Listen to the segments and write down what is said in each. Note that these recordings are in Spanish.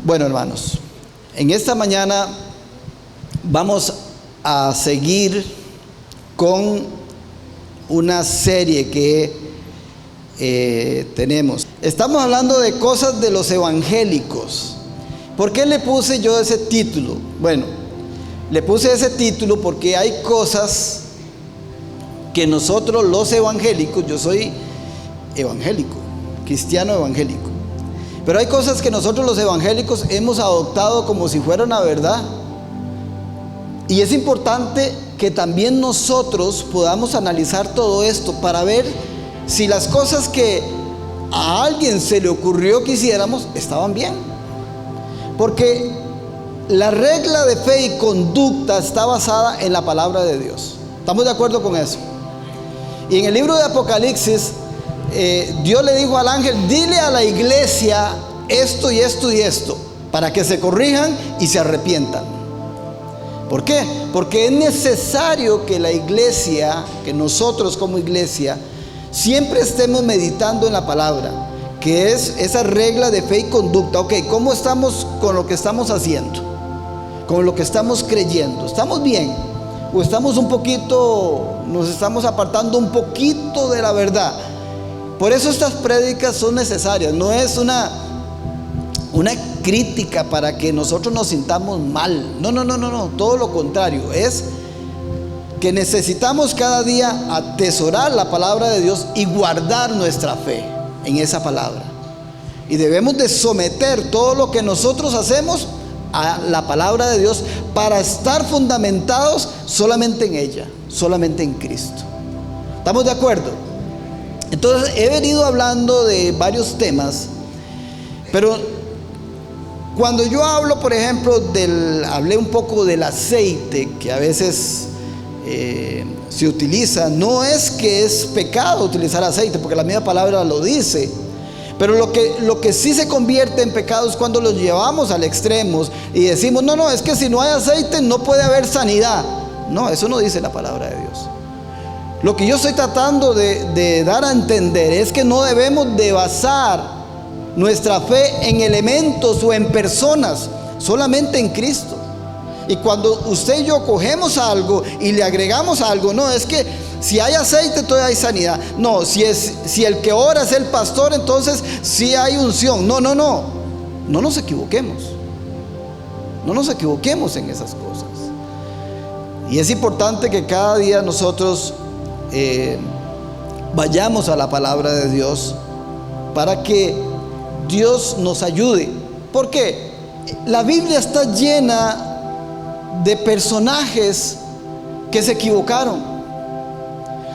Bueno, hermanos, en esta mañana vamos a seguir con una serie que tenemos. Estamos hablando de cosas de los evangélicos. ¿Por qué le puse yo ese título? Bueno, le puse ese título porque hay cosas que nosotros los evangélicos, yo soy evangélico, cristiano evangélico, pero hay cosas que nosotros los evangélicos hemos adoptado como si fuera una verdad. Y es importante que también nosotros podamos analizar todo esto para ver si las cosas que a alguien se le ocurrió que hiciéramos estaban bien. Porque la regla de fe y conducta está basada en la palabra de Dios. ¿Estamos de acuerdo con eso? Y en el libro de Apocalipsis, Dios le dijo al ángel: dile a la iglesia esto y esto y esto, para que se corrijan y se arrepientan. ¿Por qué? Porque es necesario que la iglesia, que nosotros como iglesia, siempre estemos meditando en la palabra, que es esa regla de fe y conducta. Ok, ¿cómo estamos con lo que estamos haciendo? Con lo que estamos creyendo. ¿Estamos bien? ¿O estamos un poquito, nos estamos apartando un poquito de la verdad? Por eso estas prédicas son necesarias. No es una crítica para que nosotros nos sintamos mal. No, todo lo contrario. Es que necesitamos cada día atesorar la palabra de Dios y guardar nuestra fe en esa palabra. Y debemos de someter todo lo que nosotros hacemos a la palabra de Dios para estar fundamentados solamente en ella, solamente en Cristo. ¿Estamos de acuerdo? Entonces he venido hablando de varios temas, pero cuando yo hablo, por ejemplo, hablé un poco del aceite que a veces se utiliza. No es que es pecado utilizar aceite, porque la misma palabra lo dice. Pero lo que sí se convierte en pecado es cuando lo llevamos al extremo y decimos: no, es que si no hay aceite no puede haber sanidad. No, eso no dice la palabra de Dios. Lo que yo estoy tratando de dar a entender es que no debemos de basar nuestra fe en elementos o en personas, solamente en Cristo. Y cuando usted y yo cogemos algo y le agregamos algo, no, es que si hay aceite todavía hay sanidad. No, si el que ora es el pastor, entonces sí hay unción. No nos equivoquemos. No nos equivoquemos en esas cosas. Y es importante que cada día nosotros vayamos a la palabra de Dios para que Dios nos ayude. Porque la Biblia está llena de personajes que se equivocaron.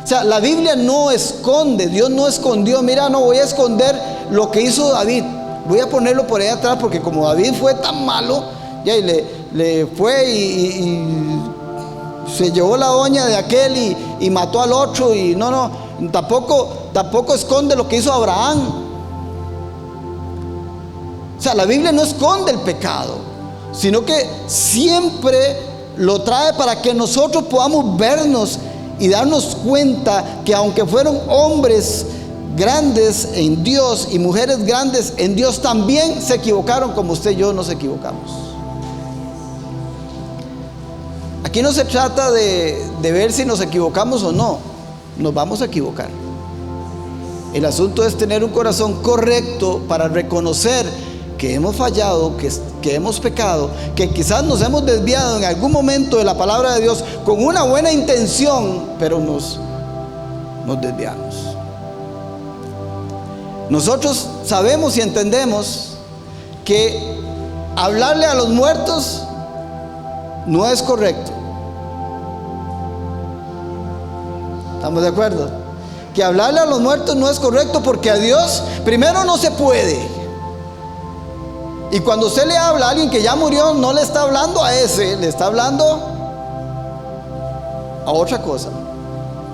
O sea, la Biblia no esconde, Dios no escondió: mira, no voy a esconder lo que hizo David, voy a ponerlo por ahí atrás, porque como David fue tan malo, ya, y le fue y se llevó la doña de aquel y mató al otro, y tampoco esconde lo que hizo Abraham. O sea, la Biblia no esconde el pecado, sino que siempre lo trae para que nosotros podamos vernos y darnos cuenta que aunque fueron hombres grandes en Dios y mujeres grandes en Dios, también se equivocaron como usted y yo nos equivocamos. Aquí no se trata de ver si nos equivocamos o no. Nos vamos a equivocar. El asunto es tener un corazón correcto para reconocer que hemos fallado, que hemos pecado, que quizás nos hemos desviado en algún momento de la palabra de Dios con una buena intención, pero nos desviamos. Nosotros sabemos y entendemos que hablarle a los muertos no es correcto. ¿Estamos de acuerdo? Que hablarle a los muertos no es correcto, porque a Dios primero no se puede. Y cuando usted le habla a alguien que ya murió, no le está hablando a ese, le está hablando a otra cosa,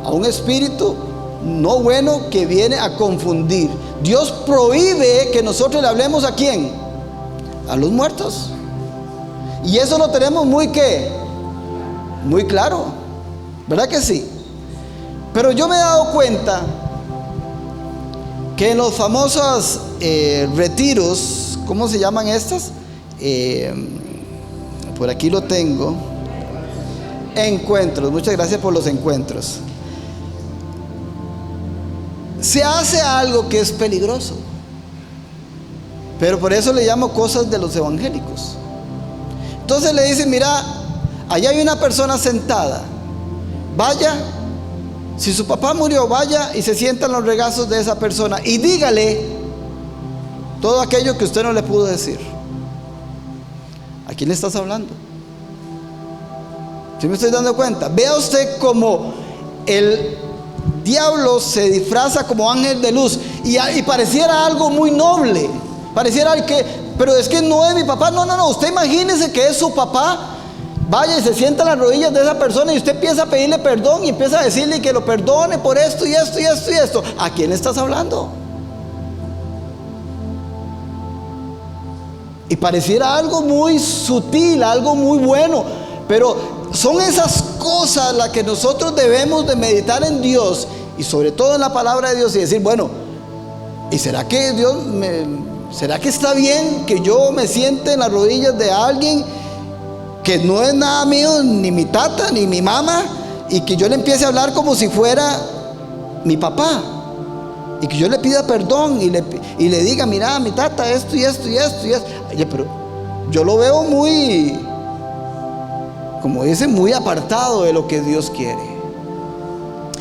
a un espíritu no bueno que viene a confundir. Dios prohíbe que nosotros le hablemos ¿a quién? A los muertos. Y eso lo tenemos muy claro, ¿verdad que sí? Pero yo me he dado cuenta que en los famosos retiros, ¿cómo se llaman estas? por aquí lo tengo. Encuentros, muchas gracias por los encuentros. Se hace algo que es peligroso, pero por eso le llamo cosas de los evangélicos. Entonces le dicen, mira, allá hay una persona sentada, vaya, si su papá murió, vaya y se sienta en los regazos de esa persona y dígale todo aquello que usted no le pudo decir. ¿A quién le estás hablando? ¿Sí me estoy dando cuenta? Vea usted cómo el diablo se disfraza como ángel de luz y pareciera algo muy noble, pareciera que, pero es que no es mi papá. No, usted imagínese que es su papá, vaya y se sienta en las rodillas de esa persona y usted empieza a pedirle perdón y empieza a decirle que lo perdone por esto y esto y esto y esto. ¿A quién le estás hablando? Y pareciera algo muy sutil, algo muy bueno, pero son esas cosas las que nosotros debemos de meditar en Dios y sobre todo en la palabra de Dios y decir, bueno, ¿y será que será que está bien que yo me siente en las rodillas de alguien que no es nada mío, ni mi tata, ni mi mamá, y que yo le empiece a hablar como si fuera mi papá? Y que yo le pida perdón y le diga, mira, mi tata, esto y esto y esto y esto. Oye, pero yo lo veo muy, como dicen, muy apartado de lo que Dios quiere.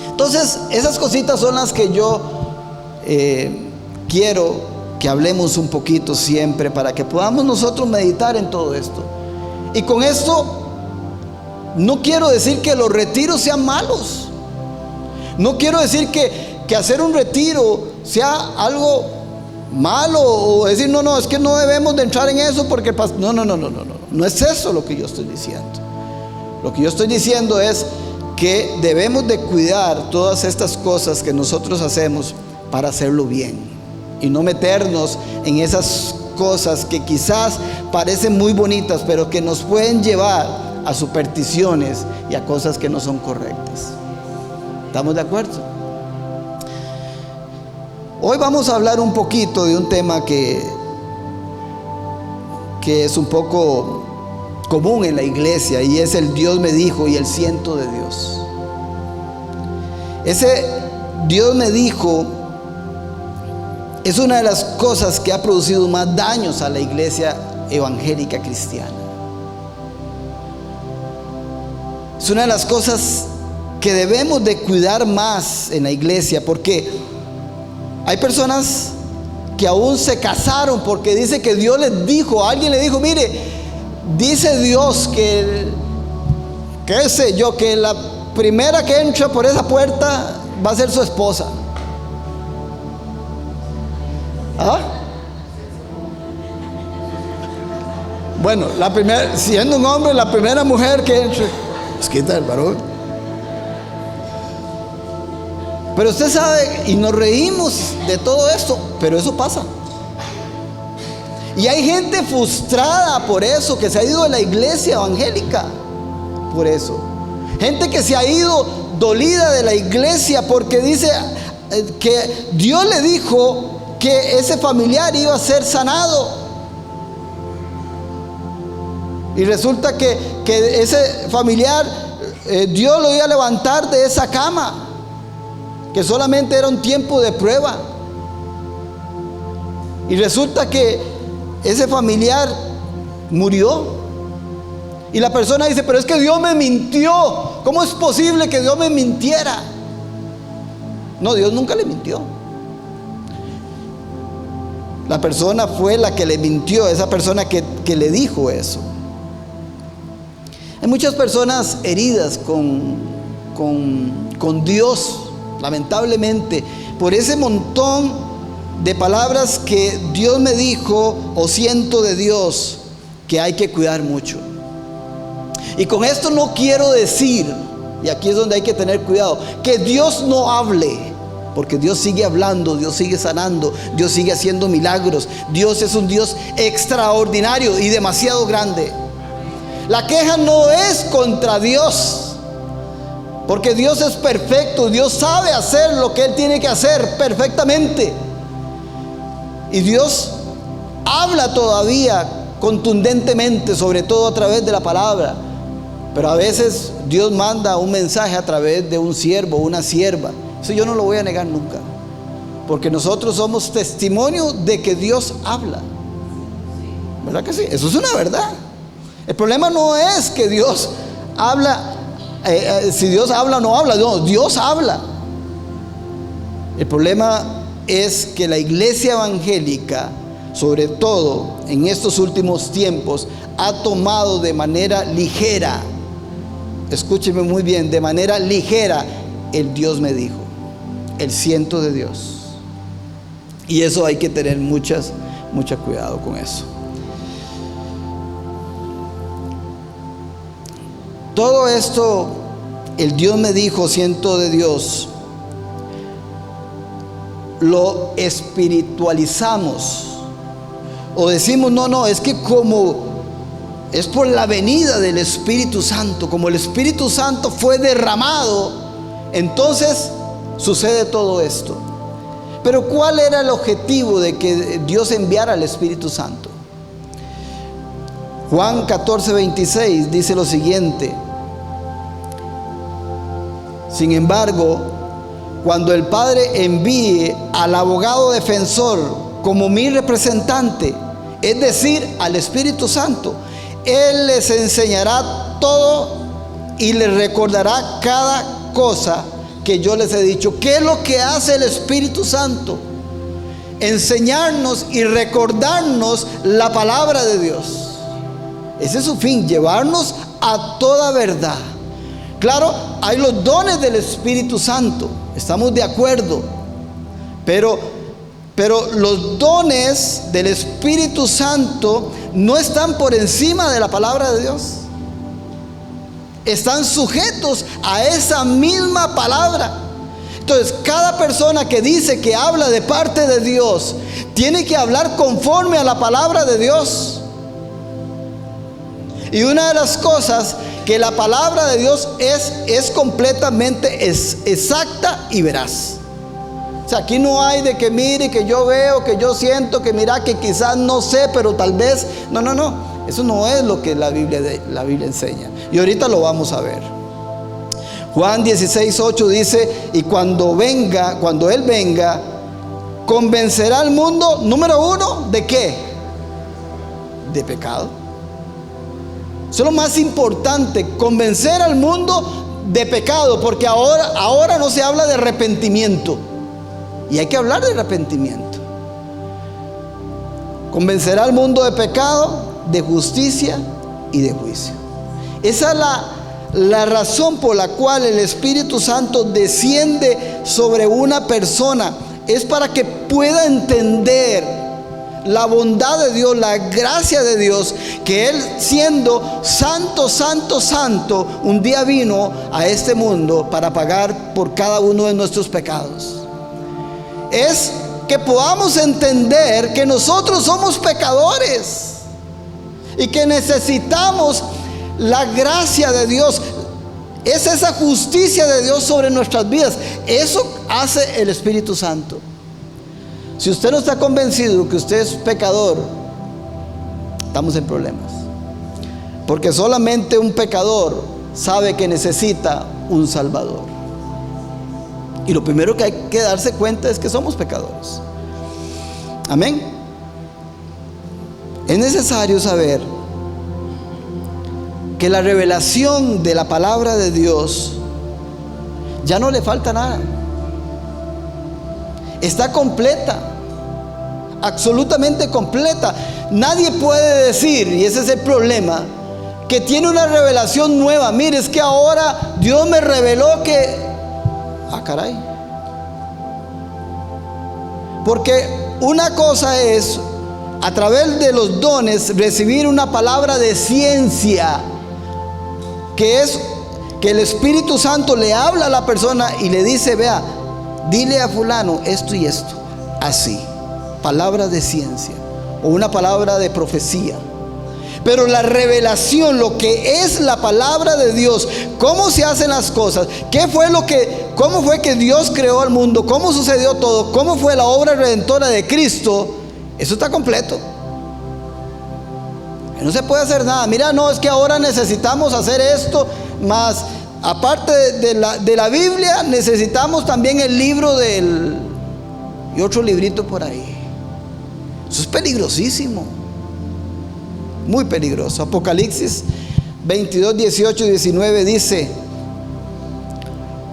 Entonces, esas cositas son las que yo quiero que hablemos un poquito siempre, para que podamos nosotros meditar en todo esto. Y con esto no quiero decir que los retiros sean malos. No quiero decir que hacer un retiro sea algo malo, o decir, no, es que no debemos de entrar en eso porque no es eso lo que yo estoy diciendo. Lo que yo estoy diciendo es que debemos de cuidar todas estas cosas que nosotros hacemos para hacerlo bien y no meternos en esas cosas que quizás parecen muy bonitas, pero que nos pueden llevar a supersticiones y a cosas que no son correctas. ¿Estamos de acuerdo? Hoy vamos a hablar un poquito de un tema que es un poco común en la iglesia, y es el Dios me dijo y el siento de Dios. Ese Dios me dijo es una de las cosas que ha producido más daños a la iglesia evangélica cristiana. Es una de las cosas que debemos de cuidar más en la iglesia, porque hay personas que aún se casaron porque dice que Dios les dijo, alguien le dijo, mire, dice Dios que qué sé yo, que la primera que entra por esa puerta va a ser su esposa. ¿Ah? Bueno, la primera, siendo un hombre, la primera mujer que entre, pues quita el varón. Pero usted sabe, y nos reímos de todo esto, pero eso pasa. Y hay gente frustrada por eso, que se ha ido de la iglesia evangélica por eso. Gente que se ha ido dolida de la iglesia porque dice que Dios le dijo que ese familiar iba a ser sanado. Y resulta que ese familiar, Dios lo iba a levantar de esa cama, que solamente era un tiempo de prueba. Y resulta que ese familiar murió. Y la persona dice, pero es que Dios me mintió. ¿Cómo es posible que Dios me mintiera? No, Dios nunca le mintió. La persona fue la que le mintió, esa persona que le dijo eso. Hay muchas personas heridas con Dios, lamentablemente, por ese montón de palabras que Dios me dijo o siento de Dios, que hay que cuidar mucho. Y con esto no quiero decir, y aquí es donde hay que tener cuidado, que Dios no hable, porque Dios sigue hablando, Dios sigue sanando, Dios sigue haciendo milagros. Dios es un Dios extraordinario y demasiado grande. La queja no es contra Dios, porque Dios es perfecto, Dios sabe hacer lo que Él tiene que hacer perfectamente. Y Dios habla todavía contundentemente, sobre todo a través de la palabra. Pero a veces Dios manda un mensaje a través de un siervo, una sierva. Eso yo no lo voy a negar nunca, porque nosotros somos testimonio de que Dios habla. ¿Verdad que sí? Eso es una verdad. El problema no es que Dios habla, si Dios habla o no habla. No, Dios habla. El problema es que la iglesia evangélica, sobre todo en estos últimos tiempos, ha tomado de manera ligera, escúcheme muy bien, de manera ligera, el Dios me dijo, el siento de Dios. Y eso hay que tener mucho cuidado con eso. Todo esto, el Dios me dijo, siento de Dios, lo espiritualizamos. O decimos, no, es que como es por la venida del Espíritu Santo, como el Espíritu Santo fue derramado, entonces sucede todo esto. Pero ¿cuál era el objetivo de que Dios enviara al Espíritu Santo? Juan 14:26 dice lo siguiente: sin embargo, cuando el Padre envíe al abogado defensor como mi representante, es decir, al Espíritu Santo, Él les enseñará todo y les recordará cada cosa que yo les he dicho. ¿Qué es lo que hace el Espíritu Santo? Enseñarnos y recordarnos la palabra de Dios. Ese es su fin, llevarnos a toda verdad. Claro, hay los dones del Espíritu Santo, estamos de acuerdo, pero los dones del Espíritu Santo no están por encima de la palabra de Dios. Están sujetos a esa misma palabra. Entonces, cada persona que dice que habla de parte de Dios, tiene que hablar conforme a la palabra de Dios. Y una de las cosas que la palabra de Dios es completamente exacta y veraz. O sea, aquí no hay de que mire, que yo veo, que yo siento, que mira, que quizás no sé, pero tal vez. No. Eso no es lo que la Biblia enseña. Y ahorita lo vamos a ver. Juan 16:8 dice: y cuando Él venga, convencerá al mundo, número uno, ¿de qué? De pecado. Eso es lo más importante, convencer al mundo de pecado, porque ahora no se habla de arrepentimiento, y hay que hablar de arrepentimiento. Convencerá al mundo de pecado, de justicia y de juicio. Esa es la razón por la cual el Espíritu Santo desciende sobre una persona, es para que pueda entender la bondad de Dios, la gracia de Dios, que Él, siendo santo, un día vino a este mundo para pagar por cada uno de nuestros pecados. Es que podamos entender que nosotros somos pecadores y que necesitamos la gracia de Dios. Es esa justicia de Dios sobre nuestras vidas. Eso hace el Espíritu Santo. Si usted no está convencido que usted es pecador, estamos en problemas. Porque solamente un pecador sabe que necesita un Salvador. Y lo primero que hay que darse cuenta es que somos pecadores. Amén. Es necesario saber que la revelación de la palabra de Dios ya no le falta nada. Está completa, absolutamente completa. Nadie puede decir, y ese es el problema, que tiene una revelación nueva. Mire, es que ahora Dios me reveló que... caray. Porque una cosa es, a través de los dones, recibir una palabra de ciencia, que es que el Espíritu Santo le habla a la persona y le dice: vea, dile a fulano esto y esto, así, palabra de ciencia o una palabra de profecía. Pero la revelación, lo que es la palabra de Dios, cómo se hacen las cosas, cómo fue que Dios creó al mundo, cómo sucedió todo, cómo fue la obra redentora de Cristo, eso está completo. No se puede hacer nada. Mira, no, es que ahora necesitamos hacer esto, más aparte de la Biblia, necesitamos también el libro y otro librito por ahí. Eso es peligrosísimo, muy peligroso. Apocalipsis 22, 18 y 19 dice: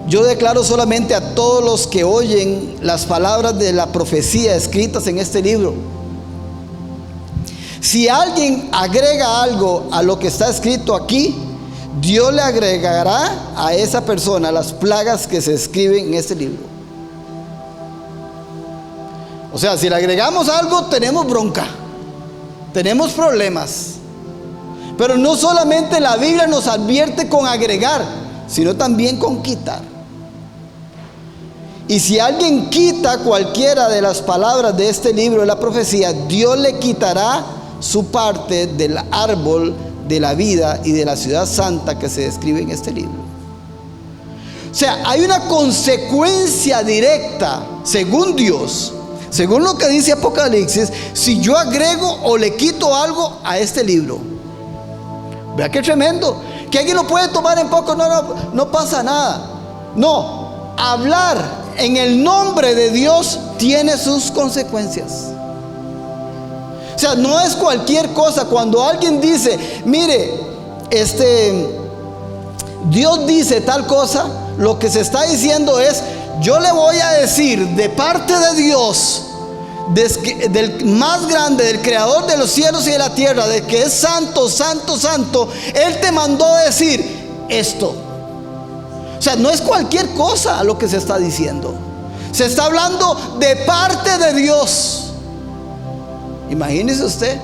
yo declaro solamente a todos los que oyen las palabras de la profecía escritas en este libro. Si alguien agrega algo a lo que está escrito aquí, Dios le agregará a esa persona las plagas que se escriben en este libro. O sea, si le agregamos algo, tenemos bronca, tenemos problemas. Pero no solamente la Biblia nos advierte con agregar, sino también con quitar. Y si alguien quita cualquiera de las palabras de este libro de la profecía, Dios le quitará su parte del árbol de la vida y de la ciudad santa que se describe en este libro. O sea, hay una consecuencia directa, según Dios, según lo que dice Apocalipsis, si yo agrego o le quito algo a este libro. Vea qué tremendo. Que alguien lo puede tomar en poco, no pasa nada. No, hablar en el nombre de Dios tiene sus consecuencias. O sea, no es cualquier cosa. Cuando alguien dice, mire, Dios dice tal cosa, lo que se está diciendo es: yo le voy a decir de parte de Dios, del más grande, del creador de los cielos y de la tierra, de que es santo, santo, santo, Él te mandó a decir esto. O sea, no es cualquier cosa lo que se está diciendo. Se está hablando de parte de Dios. Imagínese usted.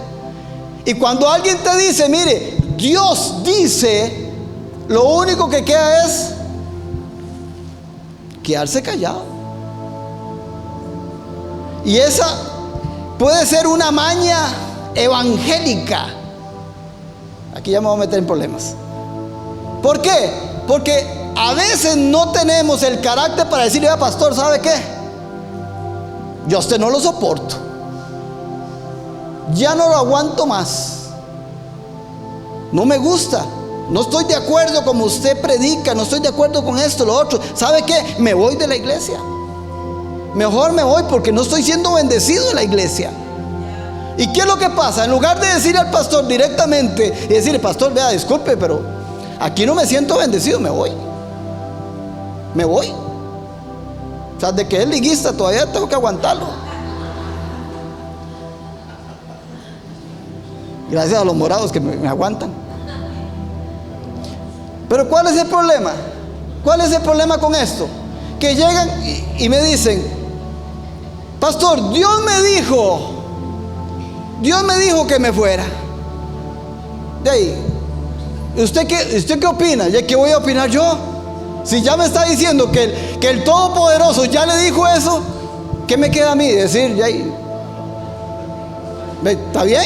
Y cuando alguien te dice, mire, Dios dice, lo único que queda es quedarse callado. Y esa puede ser una maña evangélica. Aquí ya me voy a meter en problemas. ¿Por qué? Porque a veces no tenemos el carácter para decirle: pastor, ¿sabe qué? Yo a usted no lo soporto, ya no lo aguanto más, no me gusta, no estoy de acuerdo como usted predica, no estoy de acuerdo con esto, lo otro. ¿Sabe qué? Me voy de la iglesia. Mejor me voy porque no estoy siendo bendecido en la iglesia. ¿Y qué es lo que pasa? En lugar de decirle al pastor directamente y decirle: pastor, vea, disculpe, pero aquí no me siento bendecido, me voy. O sea, de que es liguista todavía tengo que aguantarlo. Gracias a los morados que me aguantan. Pero ¿cuál es el problema? ¿Cuál es el problema con esto? Que llegan y me dicen: pastor, Dios me dijo que me fuera. De ahí, ¿usted qué opina? ¿Ya qué voy a opinar yo? Si ya me está diciendo que el Todopoderoso ya le dijo eso, ¿qué me queda a mí? Decir, ya, ¿está bien?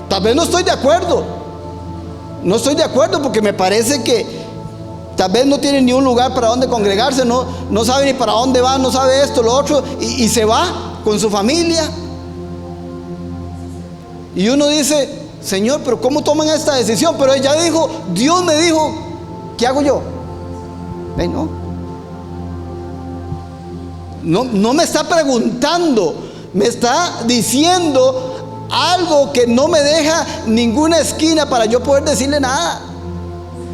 Tal vez no estoy de acuerdo. No estoy de acuerdo porque me parece que tal vez no tiene ni un lugar para donde congregarse, no sabe ni para dónde va, no sabe esto, lo otro, y se va con su familia. Y uno dice: Señor, pero ¿cómo toman esta decisión? Pero ella dijo, Dios me dijo, ¿qué hago yo? No me está preguntando, me está diciendo algo que no me deja ninguna esquina para yo poder decirle nada.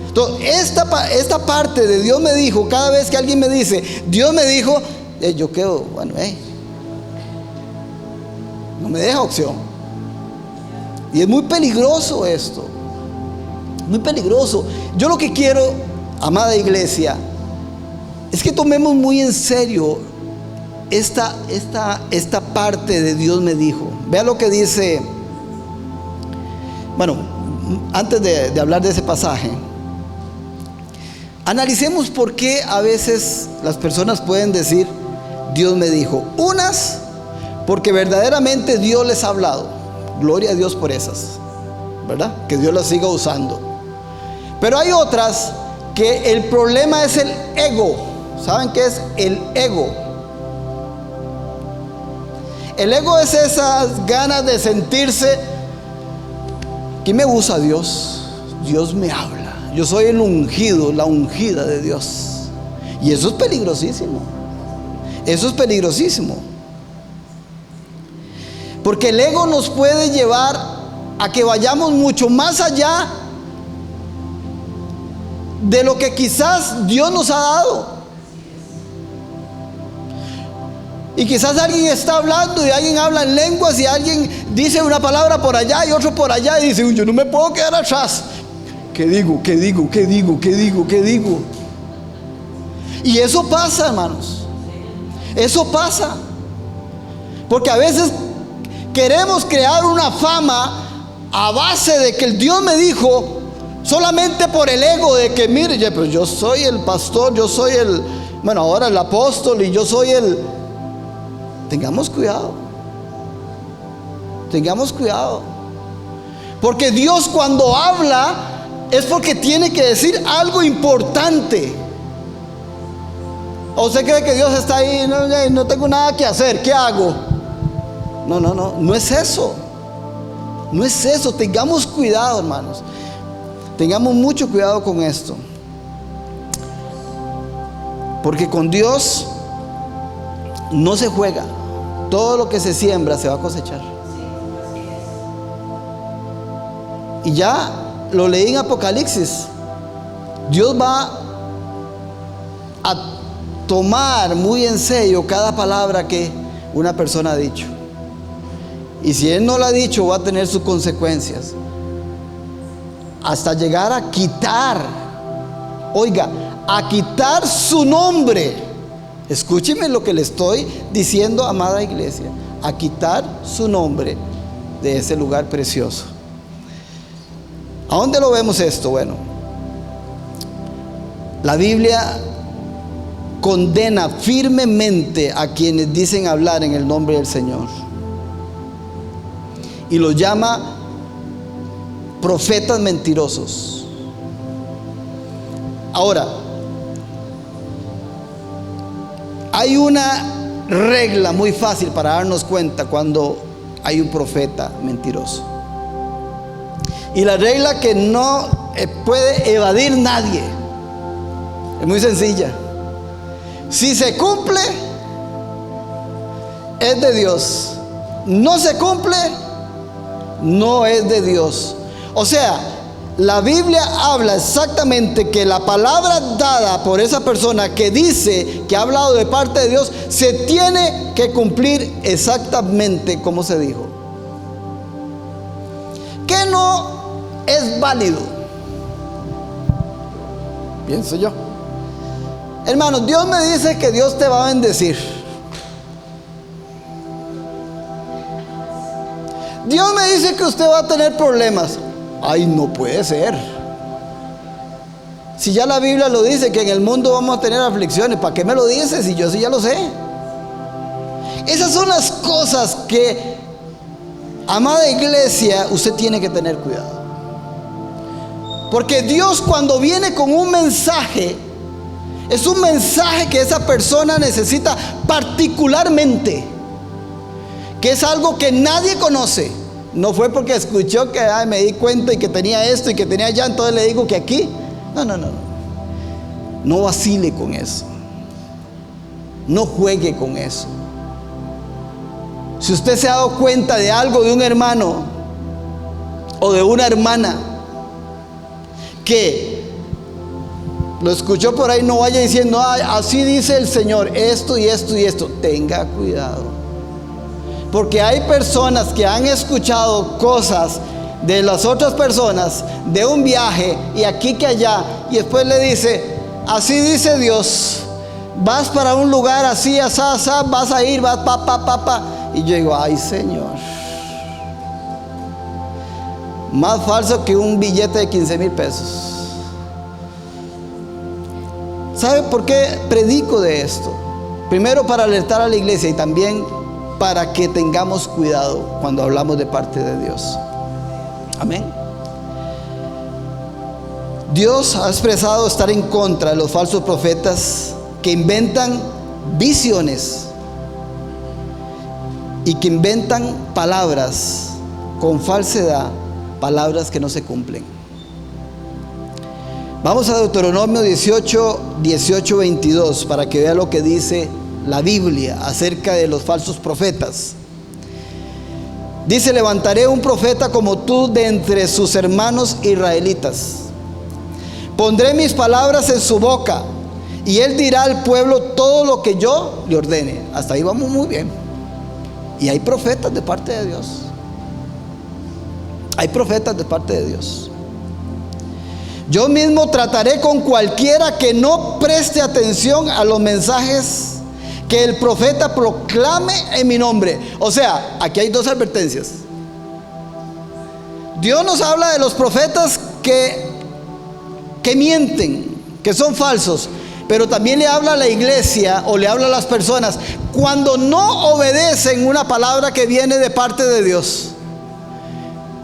Entonces, esta parte de Dios me dijo, cada vez que alguien me dice Dios me dijo, yo quedo, bueno, no me deja opción. Y es muy peligroso esto, muy peligroso. Yo lo que quiero, amada iglesia, es que tomemos muy en serio esta parte de Dios me dijo. Vea lo que dice. Bueno, antes de hablar de ese pasaje, analicemos por qué a veces las personas pueden decir Dios me dijo. Unas, porque verdaderamente Dios les ha hablado. Gloria a Dios por esas, ¿verdad? Que Dios las siga usando. Pero hay otras que el problema es el ego. ¿Saben qué es el ego? El ego es esas ganas de sentirse Aquí me usa Dios. Dios me habla. Yo soy el ungido, la ungida de Dios. Y eso es peligrosísimo. Eso es peligrosísimo. Porque el ego nos puede llevar a que vayamos mucho más allá de lo que quizás Dios nos ha dado. Y quizás alguien está hablando y alguien habla en lenguas y alguien dice una palabra por allá y otro por allá y dice: uy, yo no me puedo quedar atrás. ¿Qué digo? ¿Qué digo? ¿Qué digo? ¿Qué digo? ¿Qué digo? Y eso pasa, hermanos. Eso pasa. Porque a veces queremos crear una fama a base de que el Dios me dijo, solamente por el ego de que, mire, pues yo soy el pastor, yo soy el, bueno, ahora el apóstol y yo soy el... Tengamos cuidado. Tengamos cuidado. Porque Dios cuando habla es porque tiene que decir algo importante. ¿O usted cree que Dios está ahí? No tengo nada que hacer, ¿qué hago? No es eso. No es eso. Tengamos cuidado, hermanos. Tengamos mucho cuidado con esto. Porque con Dios no se juega. Todo lo que se siembra se va a cosechar. Y ya lo leí en Apocalipsis. Dios va a tomar muy en serio cada palabra que una persona ha dicho. Y si Él no la ha dicho, va a tener sus consecuencias. Hasta llegar a quitar, oiga, a quitar su nombre. Escúcheme lo que le estoy diciendo, amada iglesia. A quitar su nombre de ese lugar precioso. ¿A dónde lo vemos esto? Bueno, la Biblia condena firmemente a quienes dicen hablar en el nombre del Señor. Y los llama profetas mentirosos. Ahora, hay una regla muy fácil para darnos cuenta cuando hay un profeta mentiroso. Y la regla que no puede evadir nadie es muy sencilla. Si se cumple, es de Dios. No se cumple, no es de Dios. O sea, la Biblia habla exactamente que la palabra dada por esa persona que dice que ha hablado de parte de Dios se tiene que cumplir exactamente como se dijo. ¿Qué no es válido? Pienso yo. Hermanos, Dios me dice que Dios te va a bendecir. Dios me dice que usted va a tener problemas. Ay, no puede ser. Si ya la Biblia lo dice, que en el mundo vamos a tener aflicciones, ¿para qué me lo dice si yo sí ya lo sé? Esas son las cosas que, amada iglesia, usted tiene que tener cuidado. Porque Dios, cuando viene con un mensaje, es un mensaje que esa persona necesita particularmente, que es algo que nadie conoce. No fue porque escuchó que me di cuenta y que tenía esto y que tenía allá, entonces le digo que aquí. No vacile con eso. No juegue con eso. Si usted se ha dado cuenta de algo de un hermano o de una hermana que lo escuchó por ahí, no vaya diciendo: ay, así dice el Señor, esto y esto y esto. Tenga cuidado. Porque hay personas que han escuchado cosas de las otras personas, de un viaje y aquí que allá, y después le dice: así dice Dios, vas para un lugar así, asá, asá, vas a ir, vas pa. Y yo digo: ay, Señor, más falso que un billete de 15,000 pesos. ¿Sabe por qué predico de esto? Primero, para alertar a la iglesia, y también para que tengamos cuidado cuando hablamos de parte de Dios. Amén. Dios ha expresado estar en contra de los falsos profetas que inventan visiones y que inventan palabras con falsedad palabras que no se cumplen. Vamos a Deuteronomio 18, 22 para que vea lo que dice la Biblia acerca de los falsos profetas. Dice: levantaré un profeta como tú de entre sus hermanos israelitas. Pondré mis palabras en su boca y él dirá al pueblo todo lo que yo le ordene. Hasta ahí vamos muy bien. Y hay profetas de parte de Dios. Hay profetas de parte de Dios. Yo mismo trataré con cualquiera que no preste atención a los mensajes que el profeta proclame en mi nombre. O sea, aquí hay dos advertencias. Dios nos habla de los profetas que mienten, que son falsos, pero también le habla a la iglesia o le habla a las personas cuando no obedecen una palabra que viene de parte de Dios.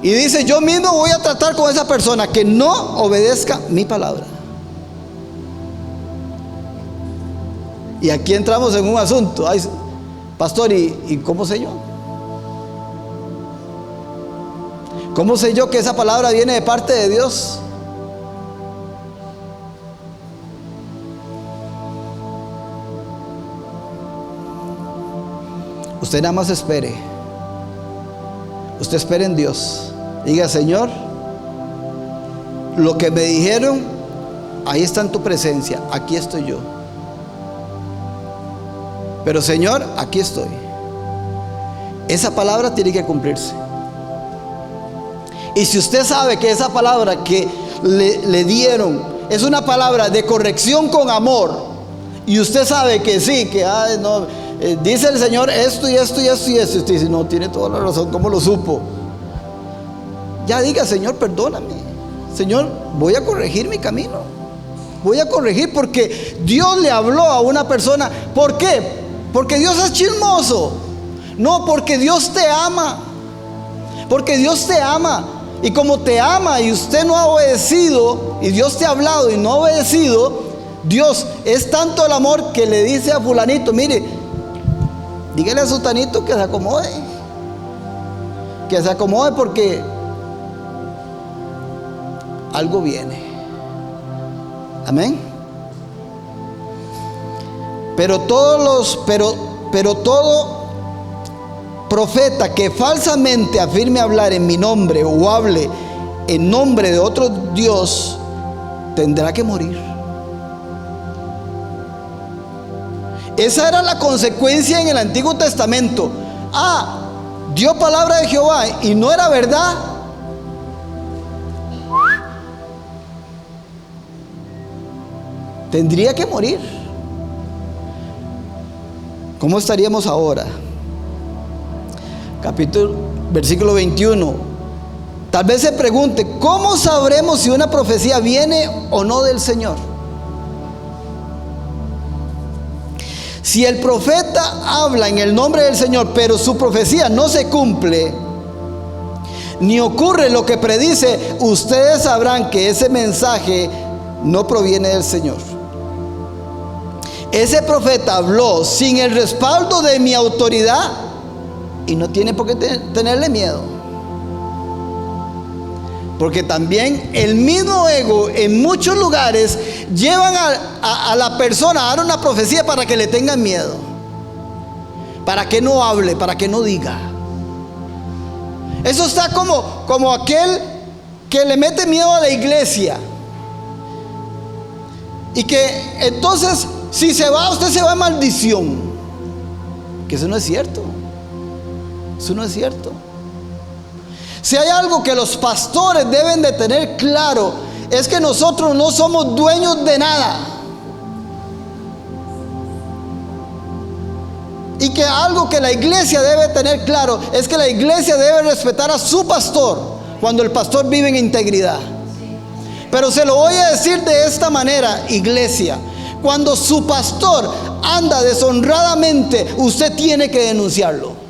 Y dice: yo mismo voy a tratar con esa persona que no obedezca mi palabra. Y aquí entramos en un asunto. Ay, pastor, ¿y cómo sé yo? ¿Cómo sé yo que esa palabra viene de parte de Dios? Usted nada más espere. Usted espere en Dios. Diga: Señor, lo que me dijeron, ahí está en tu presencia, aquí estoy yo. Pero Señor, aquí estoy. Esa palabra tiene que cumplirse. Y si usted sabe que esa palabra que le dieron es una palabra de corrección con amor, y usted sabe que sí, que no, dice el Señor esto y esto y esto y esto, y usted dice: no, tiene toda la razón, ¿cómo lo supo? Ya diga: Señor, perdóname. Señor, voy a corregir mi camino. Voy a corregir porque Dios le habló a una persona. ¿Por qué? Porque Dios es chismoso. No, porque Dios te ama. Porque Dios te ama. Y como te ama y usted no ha obedecido, y Dios te ha hablado y no ha obedecido, Dios es tanto el amor que le dice a fulanito: mire, dígale a sutanito que se acomode. Que se acomode porque algo viene. Amén. Pero todo profeta que falsamente afirme hablar en mi nombre o hable en nombre de otro Dios tendrá que morir. Esa era la consecuencia en el Antiguo Testamento. Dio palabra de Jehová y no era verdad. Tendría que morir. ¿Cómo estaríamos ahora? Versículo 21. Tal vez se pregunte: ¿cómo sabremos si una profecía viene o no del Señor? Si el profeta habla en el nombre del Señor, pero su profecía no se cumple, ni ocurre lo que predice, ustedes sabrán que ese mensaje no proviene del Señor. Ese profeta habló sin el respaldo de mi autoridad y no tiene por qué tenerle miedo. Porque también el mismo ego en muchos lugares llevan a la persona a dar una profecía para que le tengan miedo, para que no hable, para que no diga. Eso está como aquel que le mete miedo a la iglesia y que entonces si se va, usted se va en maldición. Que eso no es cierto. Eso no es cierto. Si hay algo que los pastores deben de tener claro, es que nosotros no somos dueños de nada. Y que algo que la iglesia debe tener claro es que la iglesia debe respetar a su pastor cuando el pastor vive en integridad. Pero se lo voy a decir de esta manera, iglesia: cuando su pastor anda deshonradamente, usted tiene que denunciarlo.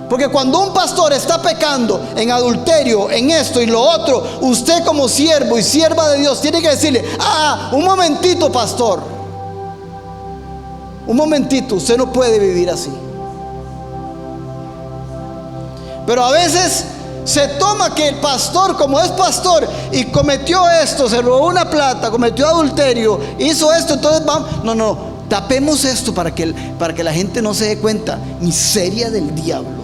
Porque cuando un pastor está pecando en adulterio, en esto y lo otro, usted como siervo y sierva de Dios tiene que decirle: un momentito, pastor, un momentito, usted no puede vivir así. Pero a veces se toma que el pastor, como es pastor y cometió esto, se robó una plata, cometió adulterio, hizo esto, entonces vamos, no, tapemos esto para que la gente no se dé cuenta. Miseria del diablo.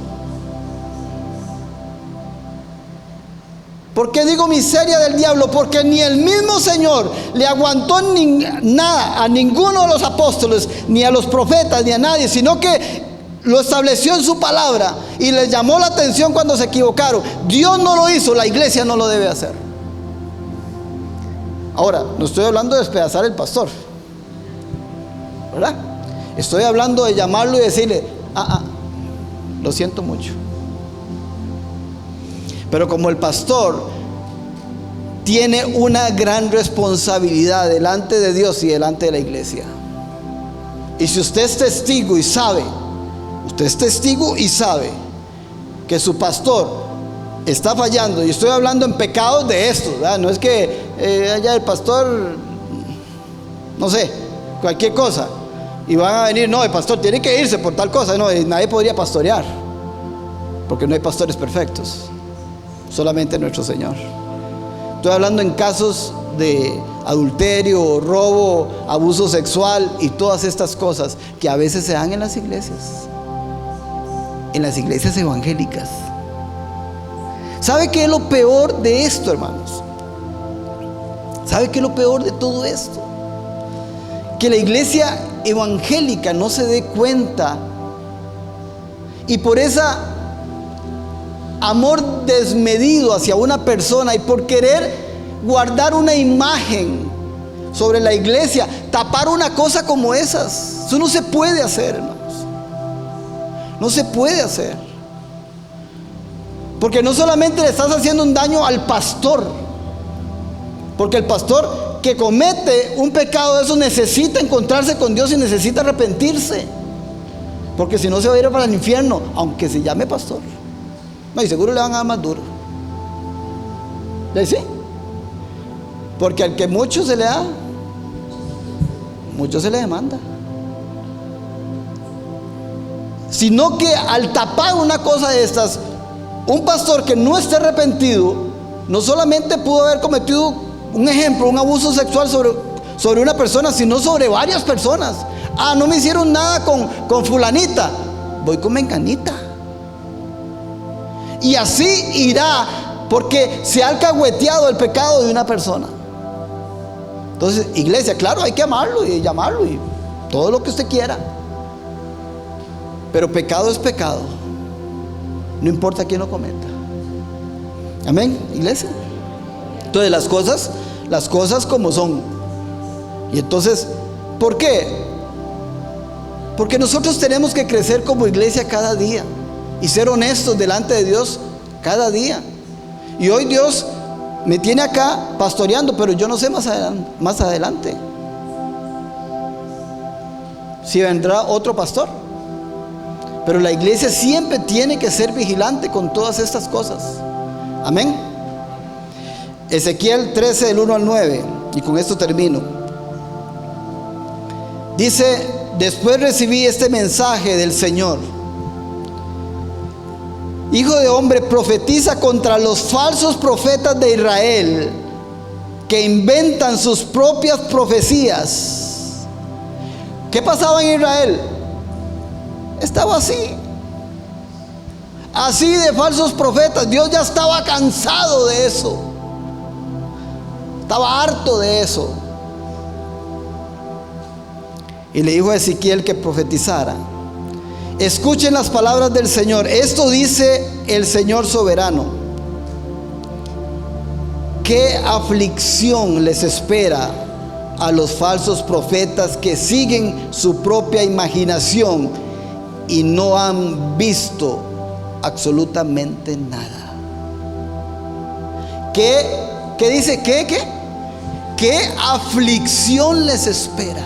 ¿Por qué digo miseria del diablo? Porque ni el mismo Señor le aguantó nada a ninguno de los apóstoles, ni a los profetas, ni a nadie, sino que lo estableció en su palabra y les llamó la atención cuando se equivocaron. Dios no lo hizo, la iglesia no lo debe hacer. Ahora, no estoy hablando de despedazar el pastor, ¿verdad? Estoy hablando de llamarlo y decirle, lo siento mucho. Pero como el pastor tiene una gran responsabilidad delante de Dios y delante de la iglesia. Y si usted es testigo y sabe, que su pastor está fallando, y estoy hablando en pecados de estos, ¿verdad? No es que allá el pastor, no sé, cualquier cosa, y van a venir, no, el pastor tiene que irse por tal cosa. No, nadie podría pastorear, porque no hay pastores perfectos, solamente nuestro Señor. Estoy hablando en casos de adulterio, robo, abuso sexual y todas estas cosas que a veces se dan en las iglesias evangélicas. ¿Sabe qué es lo peor de esto, hermanos? ¿Sabe qué es lo peor de todo esto? Que la iglesia evangélica no se dé cuenta, y por ese amor desmedido hacia una persona y por querer guardar una imagen sobre la iglesia, tapar una cosa como esas. Eso no se puede hacer, hermanos. No se puede hacer. Porque no solamente le estás haciendo un daño al pastor, porque el pastor que comete un pecado de eso necesita encontrarse con Dios y necesita arrepentirse, porque si no se va a ir para el infierno, aunque se llame pastor. No, y seguro le van a dar más duro. ¿Sí? Porque al que mucho se le da, mucho se le demanda. Sino que al tapar una cosa de estas, un pastor que no esté arrepentido, no solamente pudo haber cometido un ejemplo, un abuso sexual sobre una persona, sino sobre varias personas. No me hicieron nada con fulanita, voy con menganita. Y así irá, porque se ha alcahueteado el pecado de una persona. Entonces, iglesia, claro, hay que amarlo y llamarlo y todo lo que usted quiera, pero pecado es pecado, no importa quién lo cometa. Amén, iglesia. Entonces las cosas como son. Y entonces, ¿por qué? Porque nosotros tenemos que crecer como iglesia cada día y ser honestos delante de Dios cada día. Y hoy Dios me tiene acá pastoreando, pero yo no sé más adelante si vendrá otro pastor. Pero la iglesia siempre tiene que ser vigilante con todas estas cosas. Amén. Ezequiel 13 del 1 al 9, y con esto termino. Dice: después recibí este mensaje del Señor: hijo de hombre, profetiza contra los falsos profetas de Israel, que inventan sus propias profecías. ¿Qué pasaba en Israel? Estaba así de falsos profetas. Dios ya estaba cansado de eso, estaba harto de eso, y le dijo a Ezequiel que profetizara: escuchen las palabras del Señor. Esto dice el Señor soberano: ¿qué aflicción les espera a los falsos profetas que siguen su propia imaginación y no han visto absolutamente nada? ¿Qué dice? ¿Qué aflicción les espera?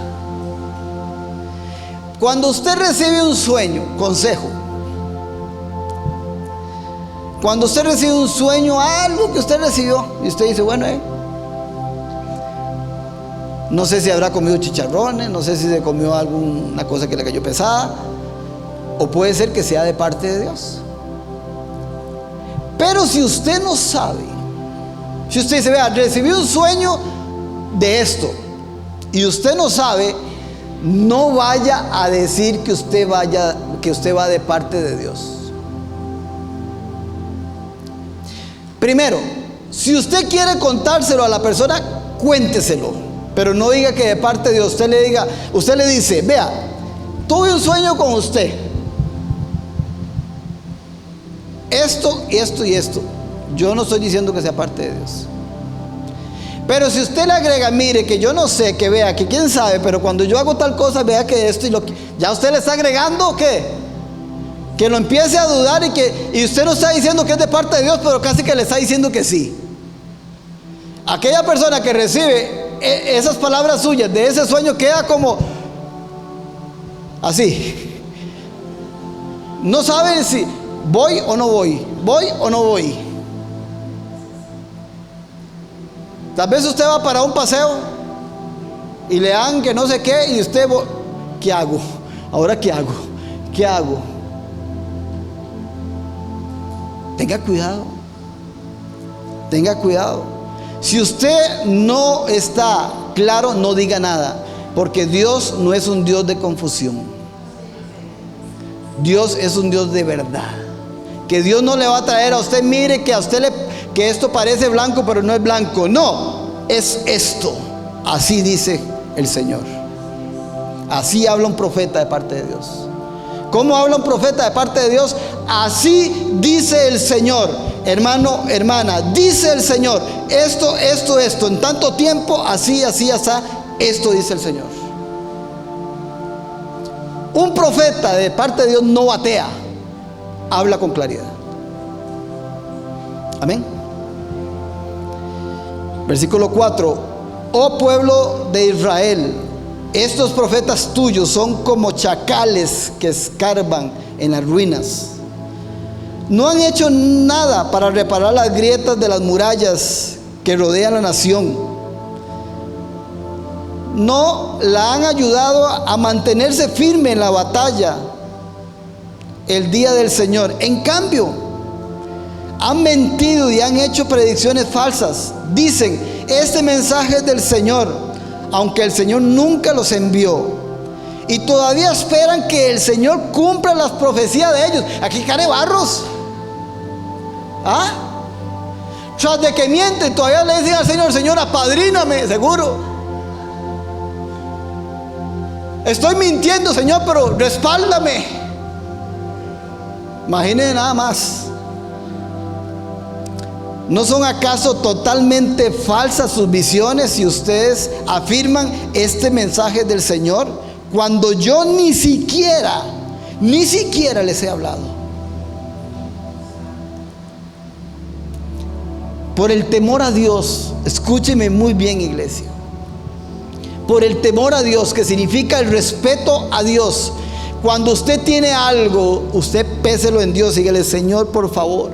Cuando usted recibe un sueño, consejo, cuando usted recibe un sueño, algo que usted recibió, y usted dice, bueno, no sé si habrá comido chicharrones, no sé si se comió alguna cosa que le cayó pesada, o puede ser que sea de parte de Dios. Pero si usted no sabe, si usted dice, vea, recibí un sueño de esto, y usted no sabe, no vaya a decir que usted va de parte de Dios. Primero, si usted quiere contárselo a la persona, cuénteselo, pero no diga que de parte de Dios. Usted le dice, vea, tuve un sueño con usted, esto y esto y esto. Yo no estoy diciendo que sea parte de Dios. Pero si usted le agrega, mire, que yo no sé, que vea, que quién sabe, pero cuando yo hago tal cosa, vea que esto y lo que... Ya usted le está agregando, ¿qué? Que lo empiece a dudar y usted no está diciendo que es de parte de Dios, pero casi que le está diciendo que sí. Aquella persona que recibe esas palabras suyas de ese sueño queda como así. No sabe si voy o no voy, voy o no voy. Tal vez usted va para un paseo y le dan que no sé qué y usted, ¿qué hago? ¿Ahora qué hago? ¿Qué hago? Tenga cuidado. Tenga cuidado. Si usted no está claro, no diga nada, porque Dios no es un Dios de confusión. Dios es un Dios de verdad. Que Dios no le va a traer a usted, mire que a usted que esto parece blanco pero no es blanco. No, es esto. Así dice el Señor. Así habla un profeta de parte de Dios. ¿Cómo habla un profeta de parte de Dios? Así dice el Señor. Hermano, hermana, dice el Señor, esto, en tanto tiempo, así, esto dice el Señor. Un profeta de parte de Dios no batea, habla con claridad. Amén. Versículo 4: oh pueblo de Israel, estos profetas tuyos son como chacales que escarban en las ruinas. No han hecho nada para reparar las grietas de las murallas que rodean la nación. No la han ayudado a mantenerse firme en la batalla el día del Señor. En cambio, han mentido y han hecho predicciones falsas. Dicen, este mensaje es del Señor, aunque el Señor nunca los envió. Y todavía esperan que el Señor cumpla las profecías de ellos. Aquí carebarros. ¿Ah? Tras de que mienten, todavía le dicen al Señor, Señor, apadríname, seguro. Estoy mintiendo, Señor, pero respáldame. Imagínense nada más. ¿No son acaso totalmente falsas sus visiones si ustedes afirman este mensaje del Señor, cuando yo ni siquiera les he hablado? Por el temor a Dios, escúcheme muy bien, iglesia. Por el temor a Dios, que significa el respeto a Dios. Cuando usted tiene algo, usted péselo en Dios y dígale, Señor, por favor,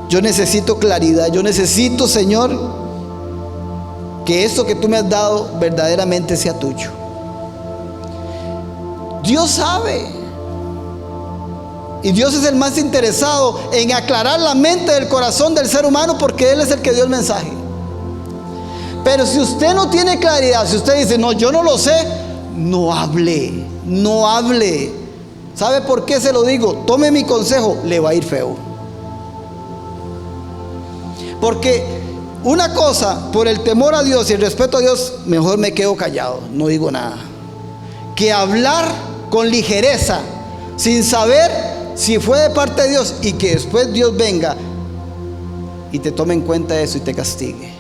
yo necesito claridad. Yo necesito, Señor, que esto que tú me has dado verdaderamente sea tuyo. Dios sabe. Y Dios es el más interesado en aclarar la mente del corazón del ser humano, porque Él es el que dio el mensaje. Pero si usted no tiene claridad, si usted dice, no, yo no lo sé, no hable, no hable. ¿Sabe por qué se lo digo? Tome mi consejo, le va a ir feo. Porque una cosa, por el temor a Dios y el respeto a Dios, mejor me quedo callado, no digo nada, que hablar con ligereza, sin saber si fue de parte de Dios, y que después Dios venga y te tome en cuenta eso y te castigue.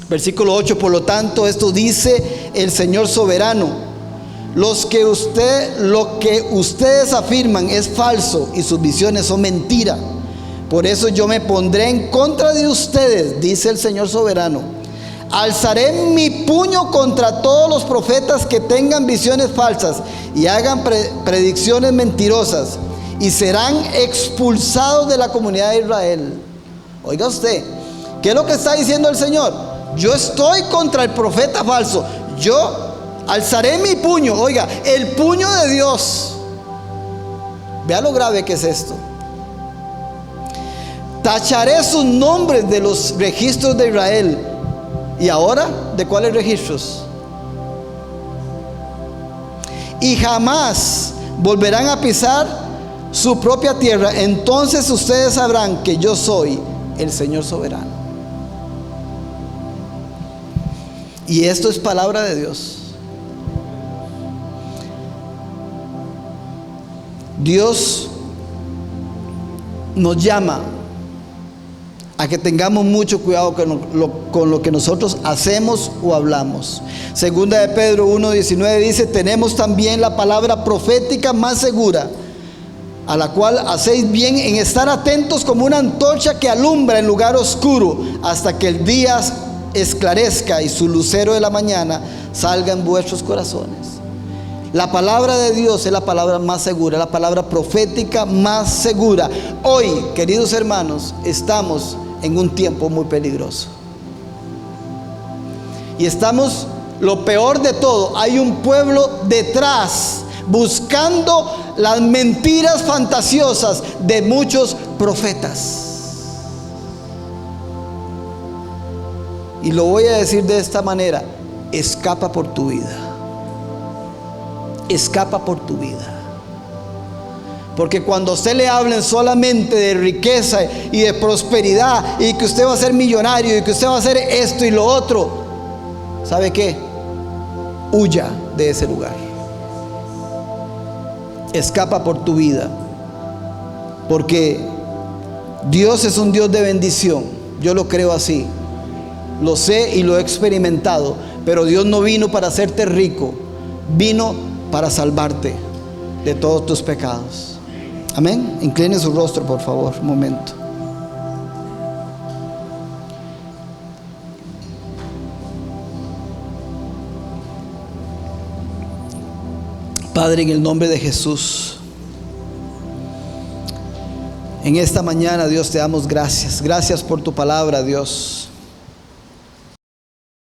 Versículo 8: por lo tanto, esto dice el Señor soberano: lo que ustedes afirman es falso y sus visiones son mentira. Por eso yo me pondré en contra de ustedes, dice el Señor soberano. Alzaré mi puño contra todos los profetas que tengan visiones falsas y hagan predicciones mentirosas, y serán expulsados de la comunidad de Israel. Oiga usted, ¿qué es lo que está diciendo el Señor? Yo estoy contra el profeta falso. Yo alzaré mi puño. Oiga, el puño de Dios. Vea lo grave que es esto. Tacharé sus nombres de los registros de Israel. ¿Y ahora? ¿De cuáles registros? Y jamás volverán a pisar su propia tierra. Entonces ustedes sabrán que yo soy el Señor soberano. Y esto es palabra de Dios. Dios nos llama a que tengamos mucho cuidado con lo que nosotros hacemos o hablamos. Segunda de Pedro 1:19 dice: tenemos también la palabra profética más segura, a la cual hacéis bien en estar atentos como una antorcha que alumbra en lugar oscuro, hasta que el día esclarezca y su lucero de la mañana salga en vuestros corazones. La palabra de Dios es la palabra más segura, la palabra profética más segura. Hoy, queridos hermanos, estamos en un tiempo muy peligroso. Y estamos, lo peor de todo, hay un pueblo detrás buscando las mentiras fantasiosas de muchos profetas. Y lo voy a decir de esta manera: escapa por tu vida. Escapa por tu vida. Porque cuando a usted le hablen solamente de riqueza y de prosperidad, y que usted va a ser millonario, y que usted va a hacer esto y lo otro, ¿sabe qué? Huya de ese lugar. Escapa por tu vida. Porque Dios es un Dios de bendición. Yo lo creo así. Lo sé y lo he experimentado. Pero Dios no vino para hacerte rico. Vino para salvarte de todos tus pecados. Amén. Incline su rostro, por favor, un momento. Padre, en el nombre de Jesús, en esta mañana, Dios, te damos gracias. Gracias por tu palabra, Dios.